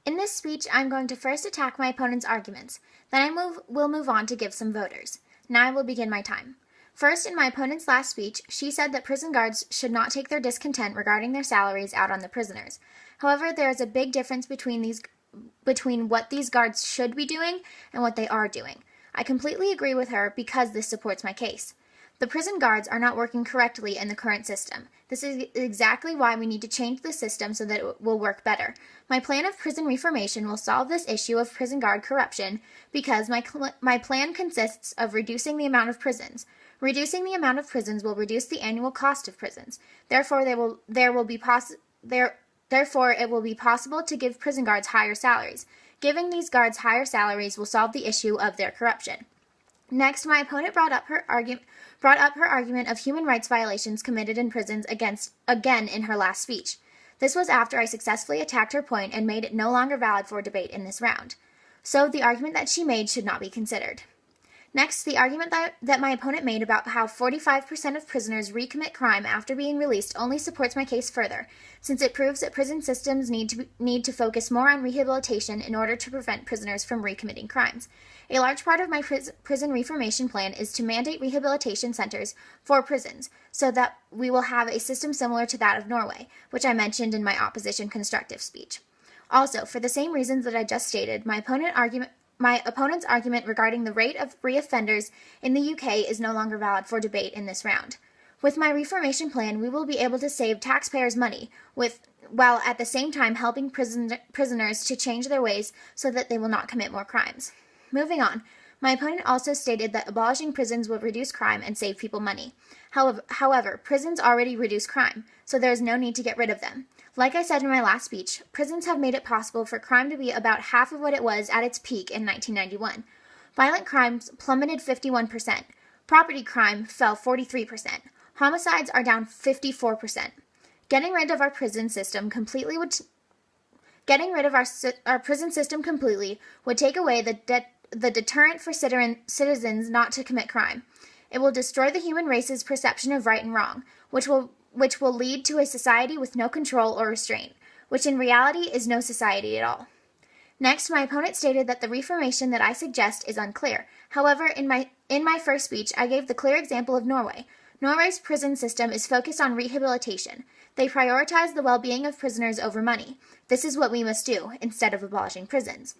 In this speech, I'm going to first attack my opponent's arguments. Then will move on to give some voters. Now I will begin my time. First, in my opponent's last speech, she said that prison guards should not take their discontent regarding their salaries out on the prisoners. However, there is a big difference between what these guards should be doing and what they are doing. I completely agree with her because this supports my case. The prison guards are not working correctly in the current system. This is exactly why we need to change the system so that it will work better. My plan of prison reformation will solve this issue of prison guard corruption because my plan consists of reducing the amount of prisons. Reducing the amount of prisons will reduce the annual cost of prisons. Therefore, it will be possible to give prison guards higher salaries. Giving these guards higher salaries will solve the issue of their corruption. Next, my opponent brought up her argument of human rights violations committed in prisons again in her last speech. This was after I successfully attacked her point and made it no longer valid for debate in this round. So the argument that she made should not be considered. Next, the argument that my opponent made about how 45% of prisoners recommit crime after being released only supports my case further, since it proves that prison systems need to focus more on rehabilitation in order to prevent prisoners from recommitting crimes. A large part of my prison reformation plan is to mandate rehabilitation centers for prisons, so that we will have a system similar to that of Norway, which I mentioned in my opposition constructive speech. Also, for the same reasons that I just stated, my opponent's argument regarding the rate of reoffenders in the UK is no longer valid for debate in this round. With my reformation plan, we will be able to save taxpayers' money, while at the same time helping prisoners to change their ways so that they will not commit more crimes. Moving on, my opponent also stated that abolishing prisons will reduce crime and save people money. However, prisons already reduce crime, so there is no need to get rid of them. Like I said in my last speech, prisons have made it possible for crime to be about half of what it was at its peak in 1991. Violent crimes plummeted 51%. Property crime fell 43%. Homicides are down 54%. Getting rid of our prison system completely would take away the deterrent for citizens not to commit crime. It will destroy the human race's perception of right and wrong, which will lead to a society with no control or restraint, which in reality is no society at all. Next, my opponent stated that the reformation that I suggest is unclear. However, in my first speech, I gave the clear example of Norway. Norway's prison system is focused on rehabilitation. They prioritize the well-being of prisoners over money. This is what we must do, instead of abolishing prisons.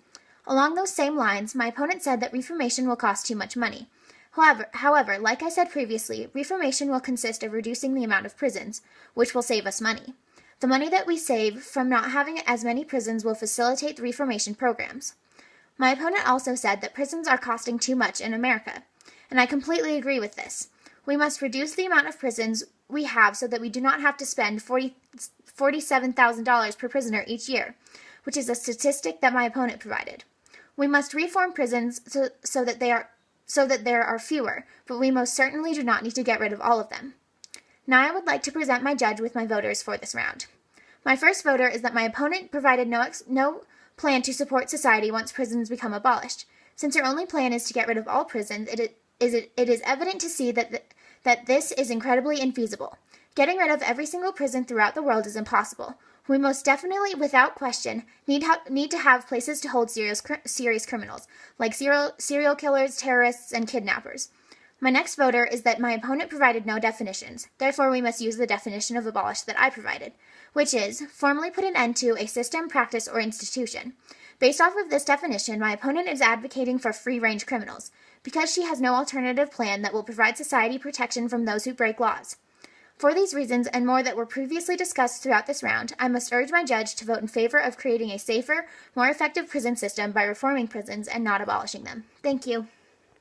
Along those same lines, my opponent said that reformation will cost too much money. However, like I said previously, reformation will consist of reducing the amount of prisons, which will save us money. The money that we save from not having as many prisons will facilitate the reformation programs. My opponent also said that prisons are costing too much in America, and I completely agree with this. We must reduce the amount of prisons we have so that we do not have to spend $47,000 per prisoner each year, which is a statistic that my opponent provided. We must reform prisons so that there are fewer, but we most certainly do not need to get rid of all of them. Now I would like to present my judge with my voters for this round. My first voter is that my opponent provided no plan to support society once prisons become abolished. Since her only plan is to get rid of all prisons, it is evident to see that this is incredibly infeasible. Getting rid of every single prison throughout the world is impossible. We most definitely, without question, need to have places to hold serious criminals, like serial killers, terrorists, and kidnappers. My next voter is that my opponent provided no definitions. Therefore, we must use the definition of abolish that I provided, which is, formally put an end to a system, practice, or institution. Based off of this definition, my opponent is advocating for free-range criminals, because she has no alternative plan that will provide society protection from those who break laws. For these reasons, and more that were previously discussed throughout this round, I must urge my judge to vote in favor of creating a safer, more effective prison system by reforming prisons and not abolishing them. Thank you.